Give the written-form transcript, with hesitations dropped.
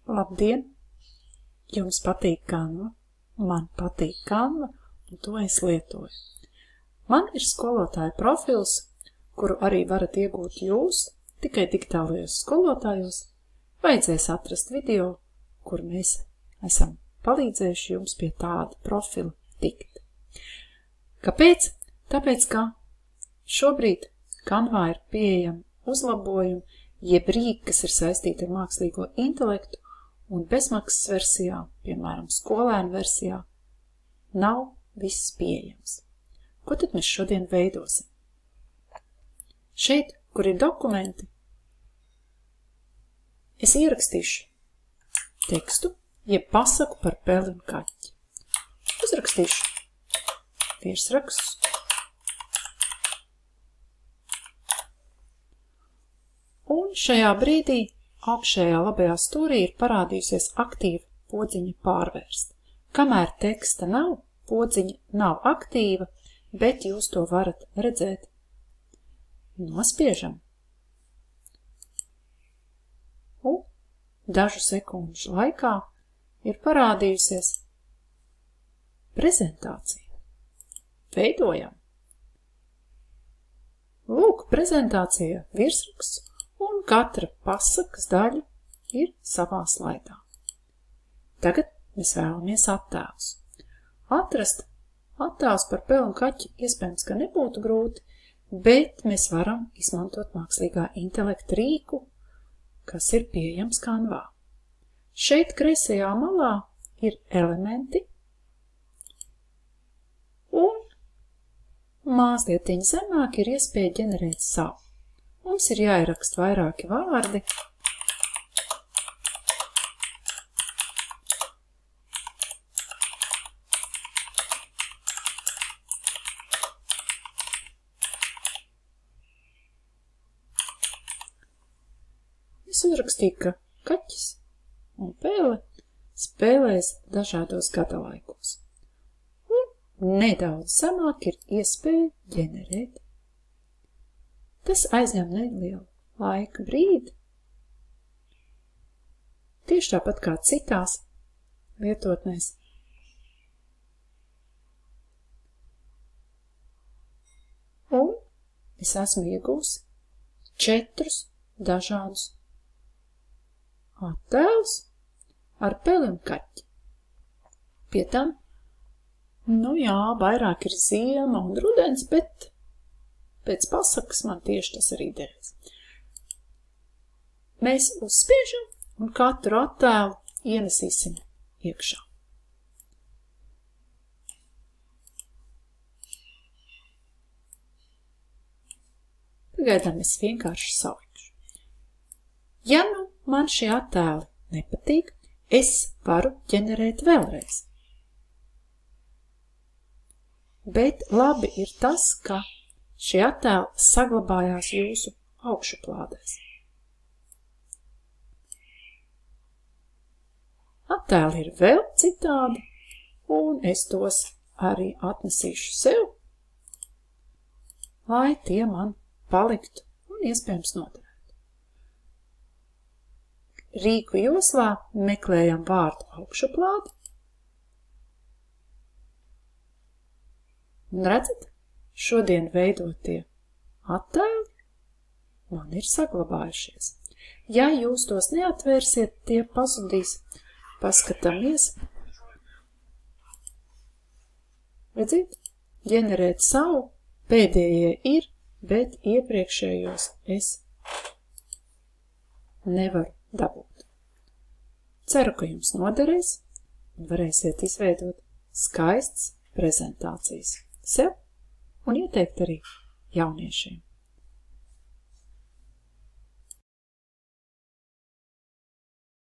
Labdien! Jums patīk Canva? Man patīk Canva, un to es lietoju. Man ir skolotāja profils, kuru arī varat iegūt jūs, tikai digitālajos skolotājos. Vajadzēs atrast video, kur mēs esam palīdzējuši jums pie tāda profila tikt. Kāpēc? Tāpēc, ka šobrīd Canvā ir pieejami uzlabojumi, jeb rīki, kas ir saistīti ar mākslīgo intelektu, un bezmaksas versijā, piemēram, skolēnu versijā, nav viss pieejams. Ko tad mēs šodien veidosim? Šeit, kur ir dokumenti, es ierakstīšu tekstu, jeb pasaku par peli un kaķi. Uzrakstīšu virsrakstus. Un šajā brīdī augšējā labajā stūrī ir parādījusies aktīva podziņa pārvērst. Kamēr teksta nav, podziņa nav aktīva, bet jūs to varat redzēt. Nospiežam. Un dažu sekundžu laikā ir parādījusies prezentācija. Veidojam. Lūk, prezentācija virsraksts. Un katra pasakas daļa ir savā slaidā. Tagad mēs vēlamies attēlus. Atrast attēlus par peli un kaķi iespējams, ka nebūtu grūti, bet mēs varam izmantot mākslīgā intelekta rīku, kas ir pieejams Canvā. Šeit kreisajā malā ir elementi un mazlietiņ zemāk ir iespēja ģenerēt savu. Mums ir jāierakst vairāki vārdi. Es uzrakstīju, ka kaķis un pele spēlēs dažādos gadalaikos. Un nedaudz zemāk ir iespēja ģenerēt. Tas aizņem nelielu laika brīdi. Tieši tāpat kā citās lietotnēs. Un es esmu iegūsi 4 dažādus attēlus ar peli un kaķi. Pie tam, vairāk ir ziema un rudens, bet pēc pasakas man tieši tas arī derēs. Mēs uzspiežam un katru attēlu ienesīsim iekšā. Pagaidām es vienkārši salikšu. Ja man šie attēli nepatīk, es varu ģenerēt vēlreiz. Bet labi ir tas, ka šie attēli saglabājās jūsu augšuplādēs. Attēli ir vēl citādi, un es tos arī atnesīšu sev, lai tie man paliktu un iespējams noderētu. Rīku joslā meklējam vārdu augšuplādi. Un redzat? Šodien veidotie attēli man ir saglabājušies. Ja jūs tos neatvērsiet, tie pazudīs. Paskatāmies. Redziet, ģenerēt savu pēdējie ir, bet iepriekšējos es nevaru dabūt. Ceru, ka jums noderēs un varēsiet izveidot skaistas prezentācijas sev un ieteikt arī jauniešiem.